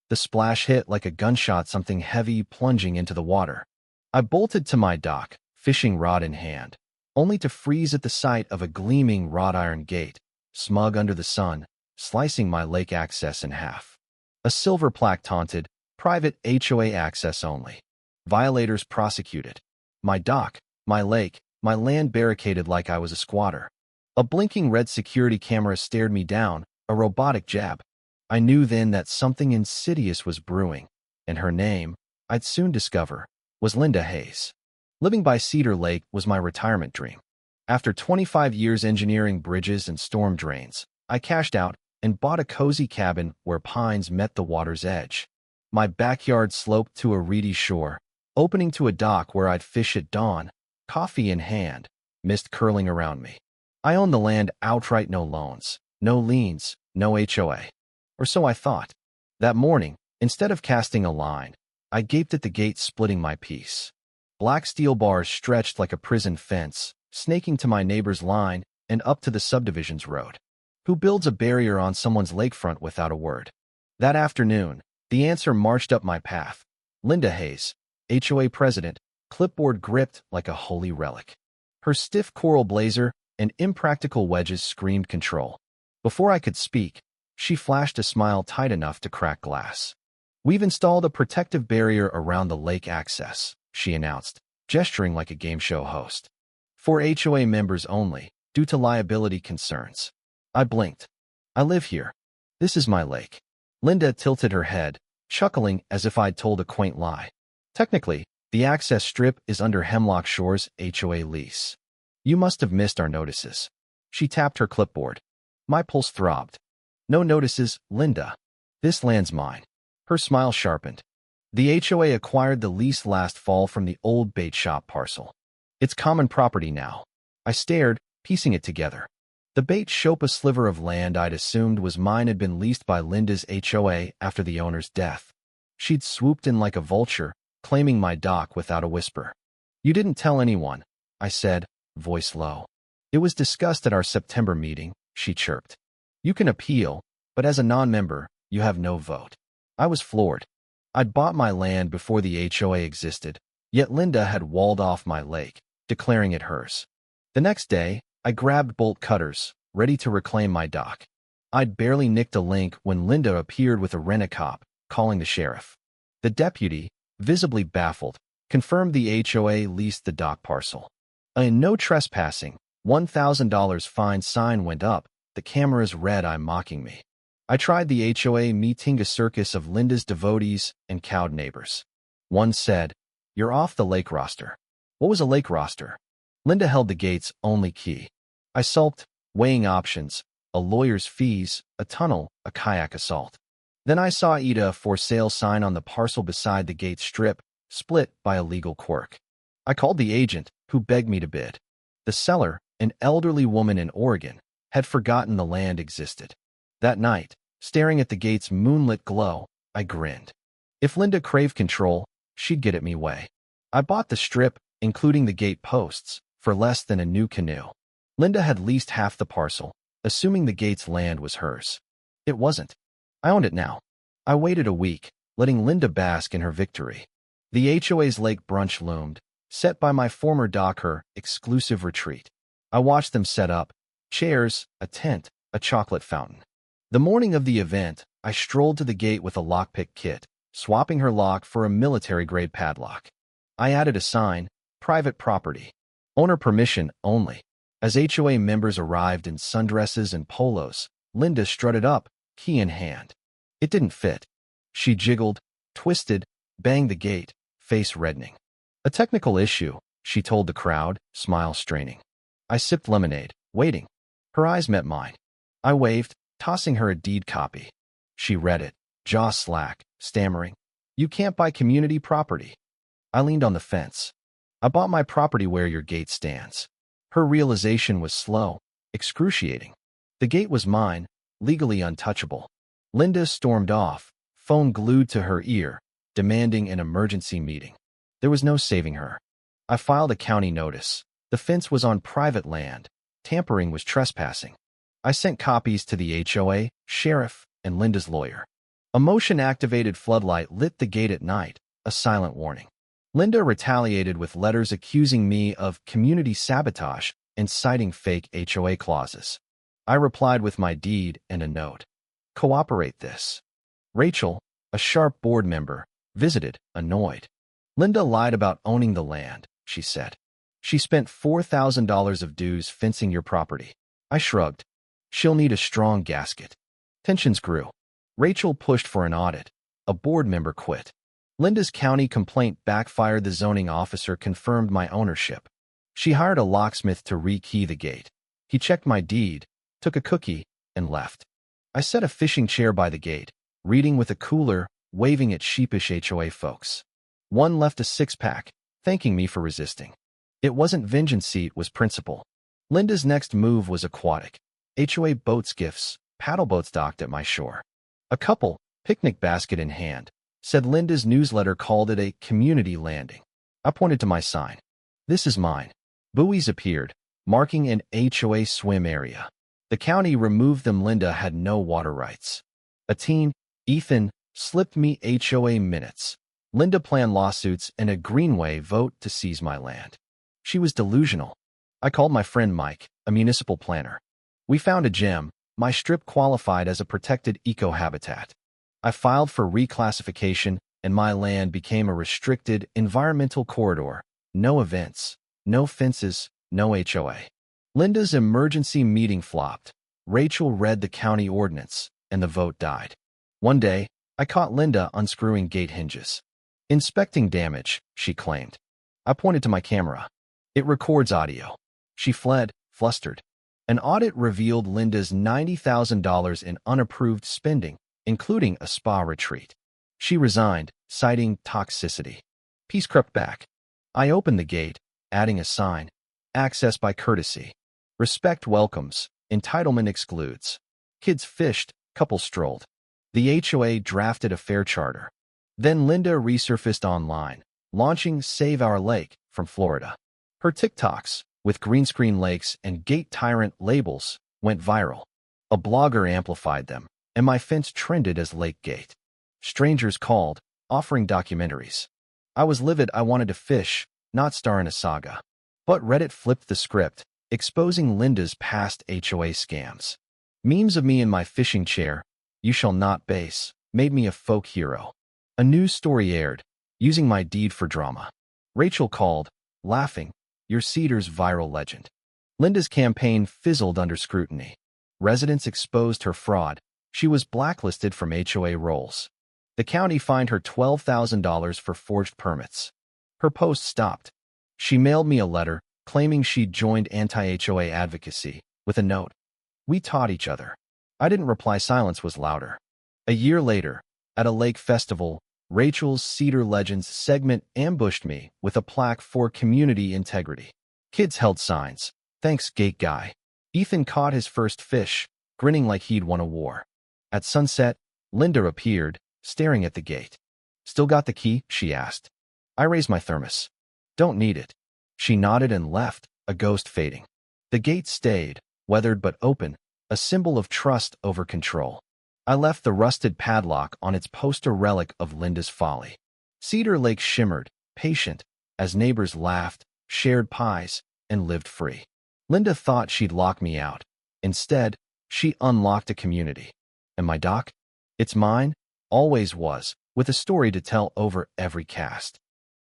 The splash hit like a gunshot, something heavy plunging into the water. I bolted to my dock, fishing rod in hand, only to freeze at the sight of a gleaming wrought iron gate, smug under the sun, slicing my lake access in half. A silver plaque taunted, "Private HOA access only. Violators prosecuted." My dock, my lake, my land barricaded like I was a squatter. A blinking red security camera stared me down, a robotic jab. I knew then that something insidious was brewing, and her name, I'd soon discover, was Linda Hayes. Living by Cedar Lake was my retirement dream. After 25 years engineering bridges and storm drains, I cashed out and bought a cozy cabin where pines met the water's edge. My backyard sloped to a reedy shore, opening to a dock where I'd fish at dawn, coffee in hand, mist curling around me. I owned the land outright, no loans, no liens, no HOA. Or so I thought. That morning, instead of casting a line, I gaped at the gate splitting my peace. Black steel bars stretched like a prison fence, snaking to my neighbor's line and up to the subdivision's road. Who builds a barrier on someone's lakefront without a word? That afternoon, the answer marched up my path. Linda Hayes, HOA president, clipboard gripped like a holy relic. Her stiff coral blazer and impractical wedges screamed control. Before I could speak, she flashed a smile tight enough to crack glass. "We've installed a protective barrier around the lake access," she announced, gesturing like a game show host. "For HOA members only, due to liability concerns." I blinked. "I live here. This is my lake." Linda tilted her head, chuckling as if I'd told a quaint lie. "Technically, the access strip is under Hemlock Shores' HOA lease. You must have missed our notices." She tapped her clipboard. My pulse throbbed. "No notices, Linda. This land's mine." Her smile sharpened. "The HOA acquired the lease last fall from the old bait shop parcel. It's common property now." I stared, piecing it together. The bait shop, a sliver of land I'd assumed was mine, had been leased by Linda's HOA after the owner's death. She'd swooped in like a vulture, claiming my dock without a whisper. "You didn't tell anyone," I said, voice low. "It was discussed at our September meeting," she chirped. "You can appeal, but as a non-member, you have no vote." I was floored. I'd bought my land before the HOA existed, yet Linda had walled off my lake, declaring it hers. The next day, I grabbed bolt cutters, ready to reclaim my dock. I'd barely nicked a link when Linda appeared with a rent-a-cop, calling the sheriff. The deputy, visibly baffled, confirmed the HOA leased the dock parcel. A "no trespassing, $1,000 fine" sign went up, the cameras red-eye mocking me. I tried the HOA meeting, a circus of Linda's devotees and cowed neighbors. One said, "You're off the lake roster." What was a lake roster? Linda held the gate's only key. I sulked, weighing options, a lawyer's fees, a tunnel, a kayak assault. Then I saw a "for sale" sign on the parcel beside the gate strip, split by a legal quirk. I called the agent, who begged me to bid. The seller, an elderly woman in Oregon, had forgotten the land existed. That night, staring at the gate's moonlit glow, I grinned. If Linda craved control, she'd get at me way. I bought the strip, including the gate posts, for less than a new canoe. Linda had leased half the parcel, assuming the gate's land was hers. It wasn't. I owned it now. I waited a week, letting Linda bask in her victory. The HOA's lake brunch loomed, set by my former dock, her exclusive retreat. I watched them set up chairs, a tent, a chocolate fountain. The morning of the event, I strolled to the gate with a lockpick kit, swapping her lock for a military-grade padlock. I added a sign, "Private property. Owner permission only." As HOA members arrived in sundresses and polos, Linda strutted up, key in hand. It didn't fit. She jiggled, twisted, banged the gate, face reddening. "A technical issue," she told the crowd, smile straining. I sipped lemonade, waiting. Her eyes met mine. I waved, tossing her a deed copy. She read it, jaw slack, stammering, "You can't buy community property." I leaned on the fence. "I bought my property where your gate stands." Her realization was slow, excruciating. The gate was mine, legally untouchable. Linda stormed off, phone glued to her ear, demanding an emergency meeting. There was no saving her. I filed a county notice. The fence was on private land. Tampering was trespassing. I sent copies to the HOA, sheriff, and Linda's lawyer. A motion-activated floodlight lit the gate at night, a silent warning. Linda retaliated with letters accusing me of community sabotage and citing fake HOA clauses. I replied with my deed and a note. Cooperate this. Rachel, a sharp board member, visited, annoyed. Linda lied about owning the land, she said. She spent $4,000 of dues fencing your property. I shrugged. She'll need a strong gasket. Tensions grew. Rachel pushed for an audit. A board member quit. Linda's county complaint backfired. The zoning officer confirmed my ownership. She hired a locksmith to rekey the gate. He checked my deed, took a cookie, and left. I set a fishing chair by the gate, reading with a cooler, waving at sheepish HOA folks. One left a six-pack, thanking me for resisting. It wasn't vengeance, it was principle. Linda's next move was aquatic. HOA boat skiffs, paddle boats docked at my shore. A couple, picnic basket in hand, said Linda's newsletter called it a community landing. I pointed to my sign. This is mine. Buoys appeared, marking an HOA swim area. The county removed them. Linda had no water rights. A teen, Ethan, slipped me HOA minutes. Linda planned lawsuits and a Greenway vote to seize my land. She was delusional. I called my friend Mike, a municipal planner. We found a gem. My strip qualified as a protected eco-habitat. I filed for reclassification, and my land became a restricted environmental corridor. No events, no fences, no HOA. Linda's emergency meeting flopped. Rachel read the county ordinance, and the vote died. One day, I caught Linda unscrewing gate hinges. Inspecting damage, she claimed. I pointed to my camera. It records audio. She fled, flustered. An audit revealed Linda's $90,000 in unapproved spending, including a spa retreat. She resigned, citing toxicity. Peace crept back. I opened the gate, adding a sign. Access by courtesy. Respect welcomes. Entitlement excludes. Kids fished, couples strolled. The HOA drafted a fair charter. Then Linda resurfaced online, launching Save Our Lake from Florida. Her TikToks, with green screen lakes and gate tyrant labels, went viral. A blogger amplified them, and my fence trended as Lake Gate. Strangers called, offering documentaries. I was livid. I wanted to fish, not star in a saga. But Reddit flipped the script, exposing Linda's past HOA scams. Memes of me in my fishing chair, "You shall not base," made me a folk hero. A news story aired, using my deed for drama. Rachel called, laughing, "Your Cedar's viral legend." Linda's campaign fizzled under scrutiny. Residents exposed her fraud. She was blacklisted from HOA rolls. The county fined her $12,000 for forged permits. Her post stopped. She mailed me a letter claiming she'd joined anti-HOA advocacy, with a note. We taught each other. I didn't reply. Silence was louder. A year later, at a lake festival, Rachel's Cedar Legends segment ambushed me with a plaque for community integrity. Kids held signs. Thanks, gate guy. Ethan caught his first fish, grinning like he'd won a war. At sunset, Linda appeared, staring at the gate. Still got the key? She asked. I raised my thermos. Don't need it. She nodded and left, a ghost fading. The gate stayed, weathered but open, a symbol of trust over control. I left the rusted padlock on its poster relic of Linda's folly. Cedar Lake shimmered, patient, as neighbors laughed, shared pies, and lived free. Linda thought she'd lock me out. Instead, she unlocked a community. And my dock? It's mine, always was, with a story to tell over every cast.